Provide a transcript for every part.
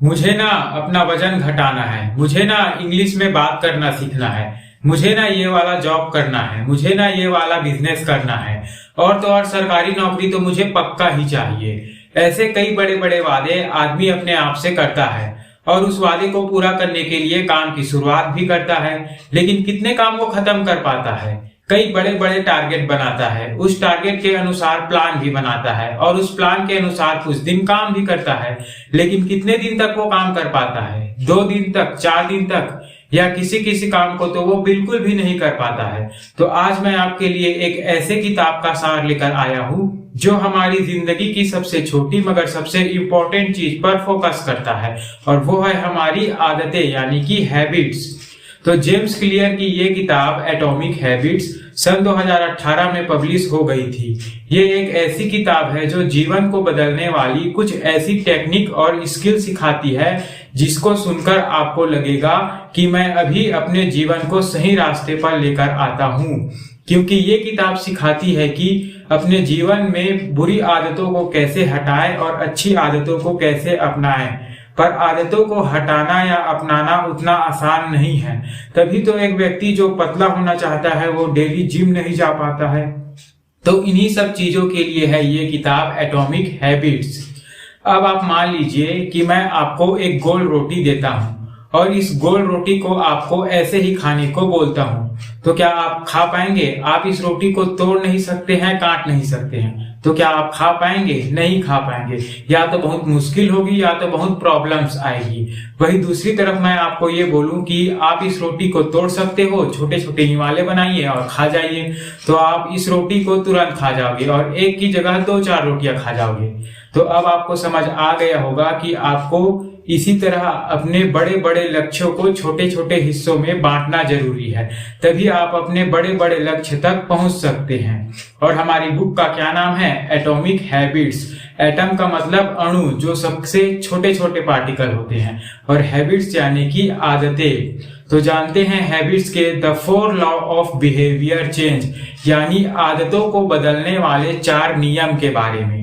मुझे ना अपना वजन घटाना है, मुझे ना इंग्लिश में बात करना सीखना है, मुझे ना ये वाला जॉब करना है, मुझे ना ये वाला बिजनेस करना है, और तो और सरकारी नौकरी तो मुझे पक्का ही चाहिए। ऐसे कई बड़े बड़े वादे आदमी अपने आप से करता है और उस वादे को पूरा करने के लिए काम की शुरुआत भी करता है, लेकिन कितने काम को खत्म कर पाता है। कई बड़े बड़े टारगेट बनाता है, उस टारगेट के अनुसार प्लान भी बनाता है और उस प्लान के अनुसार कुछ दिन काम भी करता है, लेकिन कितने दिन तक वो काम कर पाता है? 2 दिन तक, 4 दिन तक, या किसी किसी काम को तो वो बिल्कुल भी नहीं कर पाता है। तो आज मैं आपके लिए एक ऐसे किताब का सार लेकर आया हूँ जो हमारी जिंदगी की सबसे छोटी मगर सबसे इंपॉर्टेंट चीज पर फोकस करता है, और वो है हमारी आदतें यानी कि हैबिट्स। तो जेम्स क्लियर की ये किताब एटॉमिक हैबिट्स सन 2018 में पब्लिश हो गई थी। ये एक ऐसी किताब है जो जीवन को बदलने वाली कुछ ऐसी टेक्निक और स्किल सिखाती है जिसको सुनकर आपको लगेगा कि मैं अभी अपने जीवन को सही रास्ते पर लेकर आता हूँ, क्योंकि ये किताब सिखाती है कि अपने जीवन में बुरी आदतों को कैसे हटाएं और अच्छी आदतों को कैसे अपनाएं। पर आदतों को हटाना या अपनाना उतना आसान नहीं है, तभी तो एक व्यक्ति जो पतला होना चाहता है वो डेली जिम नहीं जा पाता है। तो इन्हीं सब चीजों के लिए है ये किताब एटॉमिक हैबिट्स। अब आप मान लीजिए कि मैं आपको एक गोल रोटी देता हूं और इस गोल रोटी को आपको ऐसे ही खाने को बोलता हूं, तो क्या आप खा पाएंगे? आप इस रोटी को तोड़ नहीं सकते हैं, काट नहीं सकते हैं, तो क्या आप खा पाएंगे? नहीं खा पाएंगे। या तो बहुत मुश्किल होगी या तो बहुत प्रॉब्लम्स आएगी। वही दूसरी तरफ मैं आपको ये बोलूं कि आप इस रोटी को तोड़ सकते हो, छोटे छोटे निवाले बनाइए और खा जाइए, तो आप इस रोटी को तुरंत खा जाओगे और एक की जगह 2-4 रोटियां खा जाओगे। तो अब आपको समझ आ गया होगा कि आपको इसी तरह अपने बड़े बड़े लक्ष्यों को छोटे छोटे हिस्सों में बांटना जरूरी है, तभी आप अपने बड़े बड़े लक्ष्य तक पहुंच सकते हैं। और हमारी बुक का क्या नाम है? Atomic habits. एटम का मतलब अणु, जो सबसे छोटे छोटे पार्टिकल होते हैं, और हैबिट्स यानी कि आदतें। तो जानते हैं हैबिट्स के the 4 law of behaviour change, यानी आदतों को बदलने वाले 4 नियम के बारे में।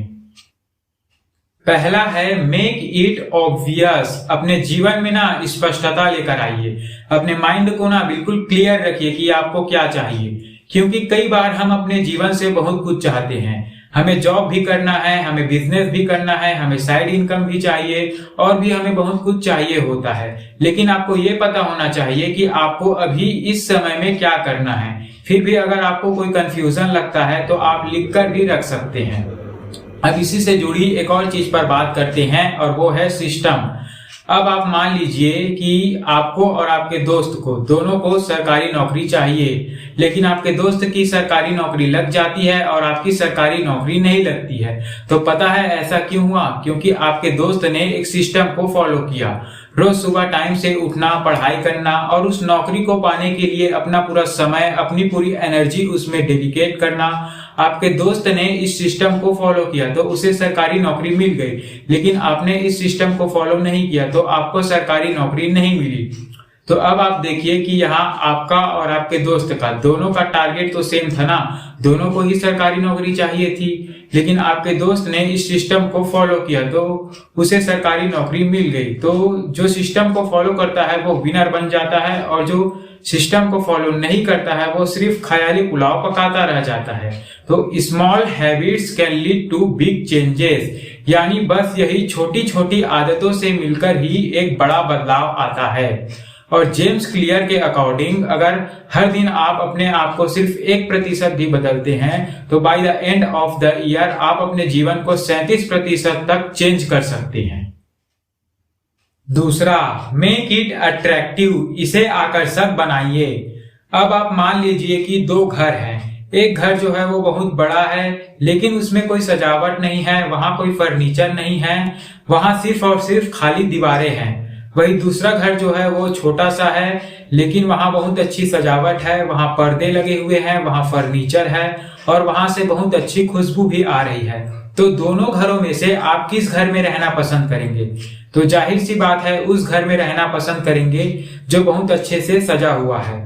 पहला है मेक इट ऑब्वियस। अपने जीवन में ना स्पष्टता लेकर आइए, अपने माइंड को ना बिल्कुल क्लियर रखिए कि आपको क्या चाहिए, क्योंकि कई बार हम अपने जीवन से बहुत कुछ चाहते हैं। हमें जॉब भी करना है, हमें बिजनेस भी करना है, हमें साइड इनकम भी चाहिए, और भी हमें बहुत कुछ चाहिए होता है, लेकिन आपको ये पता होना चाहिए कि आपको अभी इस समय में क्या करना है। फिर भी अगर आपको कोई कंफ्यूजन लगता है तो आप लिख कर भी रख सकते हैं। अब इसी से जुड़ी एक और चीज पर बात करते हैं, और वो है सिस्टम। अब आप मान लीजिए कि आपको और आपके दोस्त को, दोनों को सरकारी नौकरी चाहिए, लेकिन आपके दोस्त की सरकारी नौकरी लग जाती है और आपकी सरकारी नौकरी नहीं लगती है। तो पता है ऐसा क्यों हुआ? क्योंकि आपके दोस्त ने एक सिस्टम को फॉलो किया। रोज सुबह टाइम से उठना, पढ़ाई करना और उस नौकरी को पाने के लिए अपना पूरा समय, अपनी पूरी एनर्जी उसमें डेडिकेट करना। आपके दोस्त ने इस सिस्टम को फॉलो किया तो उसे सरकारी नौकरी मिल गई, लेकिन आपने इस सिस्टम को फॉलो नहीं किया तो आपको सरकारी नौकरी नहीं मिली। तो अब आप देखिए कि यहाँ आपका और आपके दोस्त का, दोनों का टारगेट तो सेम था ना, दोनों को ही सरकारी नौकरी चाहिए थी, लेकिन आपके दोस्त ने इस सिस्टम को फॉलो किया तो उसे सरकारी नौकरी मिल गई। तो जो सिस्टम को फॉलो करता है वो विनर बन जाता है, और जो सिस्टम को फॉलो नहीं करता है वो सिर्फ ख्याली पुलाव पकाता रह जाता है। तो small habits can lead to big changes, यानी बस यही छोटी छोटी आदतों से मिलकर ही एक बड़ा बदलाव आता है। और जेम्स क्लियर के अकॉर्डिंग अगर हर दिन आप अपने आप को सिर्फ 1% भी बदलते हैं तो by the end of the year आप अपने जीवन को 37% तक चेंज कर सकते हैं। दूसरा, मेक इट अट्रैक्टिव। इसे आकर्षक बनाइए। अब आप मान लीजिए कि 2 घर हैं। एक घर जो है वो बहुत बड़ा है, लेकिन उसमें कोई सजावट नहीं है, वहां कोई फर्नीचर नहीं है, वहां सिर्फ और सिर्फ खाली दीवारें हैं। वही दूसरा घर जो है वो छोटा सा है, लेकिन वहां बहुत अच्छी सजावट है, वहां पर्दे लगे हुए हैं, वहां फर्नीचर है, और वहां से बहुत अच्छी खुशबू भी आ रही है। तो दोनों घरों में से आप किस घर में रहना पसंद करेंगे? तो जाहिर सी बात है उस घर में रहना पसंद करेंगे जो बहुत अच्छे से सजा हुआ है।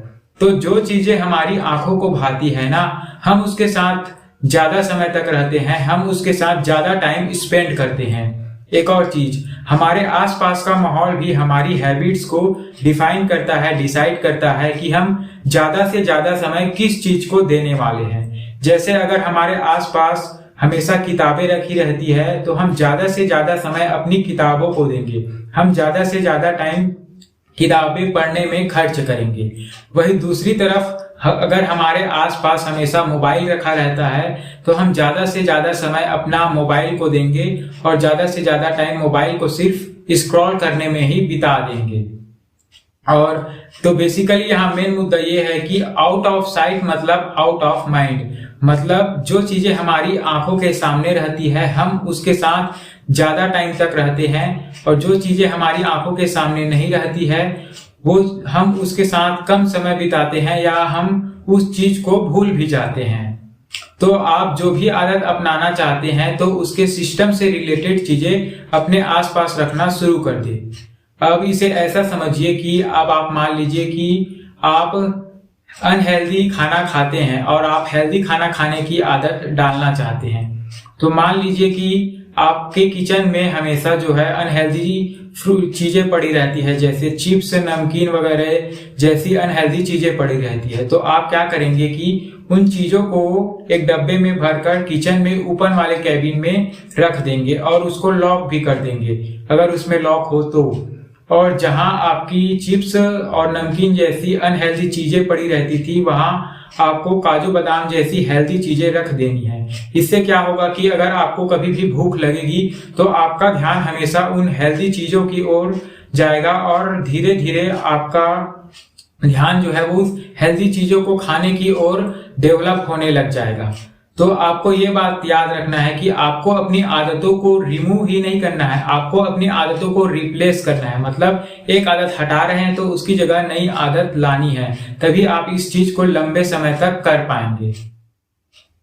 तो जो चीजें हमारी आंखों को भाती है ना, हम उसके साथ ज्यादा समय तक रहते हैं, हम उसके साथ ज्यादा टाइम स्पेंड करते हैं। एक और चीज, हमारे आसपास का माहौल भी हमारी हैबिट्स को डिफाइन करता है, डिसाइड करता है कि हम ज्यादा से ज्यादा समय किस चीज को देने वाले हैं। जैसे अगर हमारे आसपास हमेशा किताबें रखी रहती है तो हम ज्यादा से ज्यादा समय अपनी किताबों को देंगे, हम ज्यादा से ज्यादा टाइम किताबें पढ़ने में खर्च करेंगे। वही दूसरी तरफ अगर हमारे आसपास हमेशा मोबाइल रखा रहता है तो हम ज्यादा से ज्यादा समय अपना मोबाइल को देंगे और ज्यादा से ज्यादा टाइम मोबाइल को सिर्फ स्क्रॉल करने में ही बिता देंगे। और तो बेसिकली यहाँ मेन मुद्दा ये है कि आउट ऑफ साइट मतलब आउट ऑफ माइंड, मतलब जो चीजें हमारी आंखों के सामने रहती है हम उसके साथ ज्यादा टाइम तक रहते हैं, और जो चीजें हमारी आंखों के सामने नहीं रहती है वो हम उसके साथ कम समय बिताते हैं या हम उस चीज को भूल भी जाते हैं। तो आप जो भी आदत अपनाना चाहते हैं तो उसके सिस्टम से रिलेटेड चीजें अपने आसपास रखना शुरू कर दे। अब इसे ऐसा समझिए कि अब आप मान लीजिए कि आप अनहेल्दी खाना खाते हैं और आप हेल्दी खाना खाने की आदत डालना चाहते हैं। तो मान लीजिए कि आपके किचन में हमेशा जो है अनहेल्दी चीजें पड़ी रहती है, जैसे चिप्स, नमकीन वगैरह जैसी अनहेल्दी चीजें पड़ी रहती है। तो आप क्या करेंगे कि उन चीजों को एक डब्बे में भरकर किचन में ऊपर वाले कैबिन में रख देंगे और उसको लॉक भी कर देंगे अगर उसमें लॉक हो तो। और जहां आपकी चिप्स और नमकीन जैसी अनहेल्दी चीजें पड़ी रहती थी वहां आपको काजू बादाम जैसी हेल्दी चीजें रख देनी है। इससे क्या होगा कि अगर आपको कभी भी भूख लगेगी तो आपका ध्यान हमेशा उन हेल्दी चीजों की ओर जाएगा और धीरे धीरे आपका ध्यान जो है वो हेल्दी चीजों को खाने की ओर डेवलप होने लग जाएगा। तो आपको ये बात याद रखना है कि आपको अपनी आदतों को रिमूव ही नहीं करना है, आपको अपनी आदतों को रिप्लेस करना है। मतलब एक आदत हटा रहे हैं तो उसकी जगह नई आदत लानी है, तभी आप इस चीज को लंबे समय तक कर पाएंगे।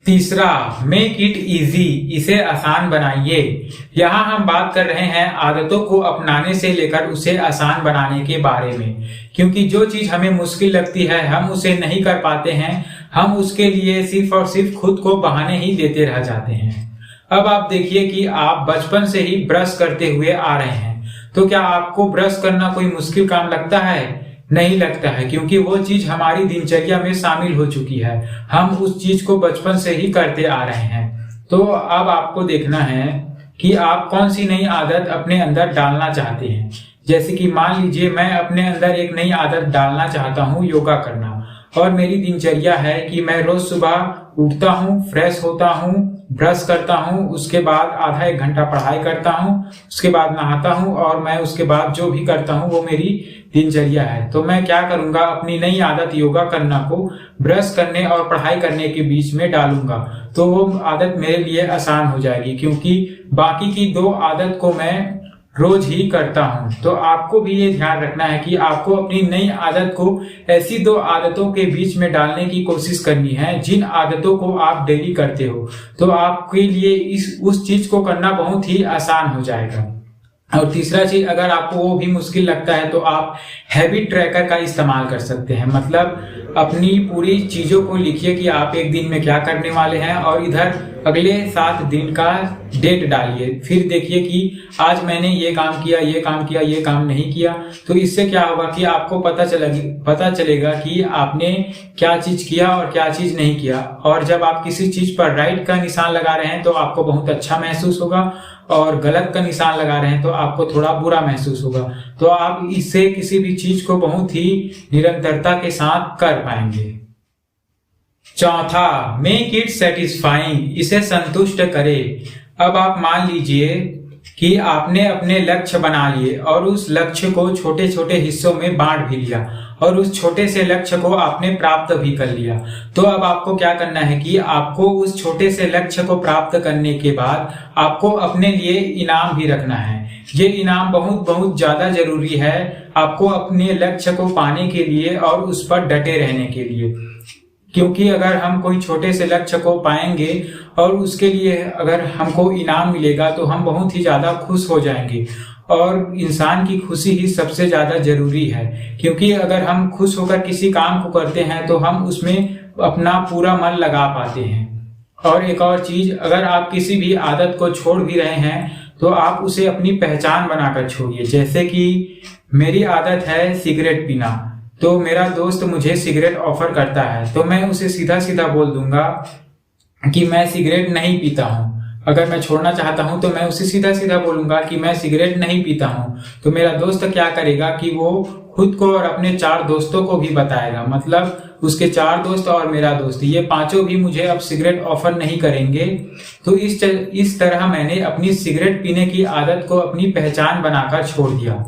तीसरा, मेक इट इजी, इसे आसान बनाइए। यहाँ हम बात कर रहे हैं आदतों को अपनाने से लेकर उसे आसान बनाने के बारे में, क्योंकि जो चीज हमें मुश्किल लगती है हम उसे नहीं कर पाते हैं, हम उसके लिए सिर्फ और सिर्फ खुद को बहाने ही देते रह जाते हैं। अब आप देखिए कि आप बचपन से ही ब्रश करते हुए आ रहे हैं, तो क्या आपको ब्रश करना कोई मुश्किल काम लगता है? नहीं लगता है, क्योंकि वो चीज हमारी दिनचर्या में शामिल हो चुकी है, हम उस चीज को बचपन से ही करते आ रहे हैं। तो अब आपको देखना है कि आप कौन सी नई आदत अपने अंदर डालना चाहते हैं। जैसे कि मान लीजिए मैं अपने अंदर एक नई आदत डालना चाहता हूँ योगा करना, और मेरी दिनचर्या है कि मैं रोज सुबह उठता हूँ, फ्रेश होता हूँ, ब्रश करता हूँ, उसके बाद आधा एक घंटा पढ़ाई करता हूँ, उसके बाद नहाता हूँ और मैं उसके बाद जो भी करता हूँ वो मेरी दिनचर्या है। तो मैं क्या करूंगा, अपनी नई आदत योगा करना को ब्रश करने और पढ़ाई करने के बीच में डालूंगा, तो वो आदत मेरे लिए आसान हो जाएगी, क्योंकि बाकी की दो आदत को मैं रोज ही करता हूं। तो आपको भी ये ध्यान रखना है कि आपको अपनी नई आदत को ऐसी दो आदतों के बीच में डालने की कोशिश करनी है जिन आदतों को आप डेली करते हो, तो आपके लिए उस चीज को करना बहुत ही आसान हो जाएगा। और तीसरा चीज, अगर आपको वो भी मुश्किल लगता है तो आप हैबिट ट्रैकर का इस्तेमाल कर सकते हैं। मतलब अपनी पूरी चीजों को लिखिए कि आप एक दिन में क्या करने वाले हैं और इधर अगले 7 दिन का डेट डालिए। फिर देखिए कि आज मैंने ये काम किया, ये काम किया, ये काम नहीं किया। तो इससे क्या होगा कि आपको पता चलेगा कि आपने क्या चीज किया और क्या चीज नहीं किया। और जब आप किसी चीज पर राइट का निशान लगा रहे हैं तो आपको बहुत अच्छा महसूस होगा, और गलत का निशान लगा रहे हैं तो आपको थोड़ा बुरा महसूस होगा। तो आप इससे किसी भी चीज को बहुत ही निरंतरता के साथ कर पाएंगे। चौथा, मेक इट सेटिस्फाइंग, इसे संतुष्ट करे। अब आप मान लीजिए कि आपने अपने लक्ष्य बना लिए और उस लक्ष्य को छोटे छोटे हिस्सों में बांट भी लिया और उस छोटे से लक्ष्य को आपने प्राप्त भी कर लिया। तो अब आपको क्या करना है कि आपको उस छोटे से लक्ष्य को प्राप्त करने के बाद आपको अपने लिए इनाम भी रखना है। ये इनाम बहुत बहुत ज्यादा जरूरी है आपको अपने लक्ष्य को पाने के लिए और उस पर डटे रहने के लिए, क्योंकि अगर हम कोई छोटे से लक्ष्य को पाएंगे और उसके लिए अगर हमको इनाम मिलेगा तो हम बहुत ही ज्यादा खुश हो जाएंगे। और इंसान की खुशी ही सबसे ज्यादा जरूरी है, क्योंकि अगर हम खुश होकर किसी काम को करते हैं तो हम उसमें अपना पूरा मन लगा पाते हैं। और एक और चीज, अगर आप किसी भी आदत को छोड़ भी रहे हैं तो आप उसे अपनी पहचान बनाकर छोड़िए। जैसे कि मेरी आदत है सिगरेट पीना, तो मेरा दोस्त मुझे सिगरेट ऑफर करता है तो मैं उसे सीधा सीधा बोल दूंगा कि मैं सिगरेट नहीं पीता हूँ। अगर मैं छोड़ना चाहता हूं तो मैं उसे सीधा सीधा बोलूंगा कि मैं सिगरेट नहीं पीता हूं। तो मेरा दोस्त क्या करेगा कि वो खुद को और अपने 4 दोस्तों को भी बताएगा, मतलब उसके 4 दोस्त और मेरा दोस्त, ये पांचों भी मुझे अब सिगरेट ऑफर नहीं करेंगे। तो इस तरह मैंने अपनी सिगरेट पीने की आदत को अपनी पहचान बनाकर छोड़ दिया।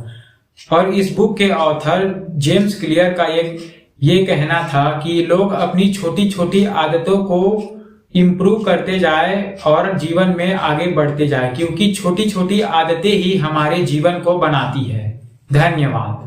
और इस बुक के ऑथर जेम्स क्लियर का ये कहना था कि लोग अपनी छोटी छोटी आदतों को इम्प्रूव करते जाए और जीवन में आगे बढ़ते जाए, क्योंकि छोटी छोटी आदतें ही हमारे जीवन को बनाती है। धन्यवाद।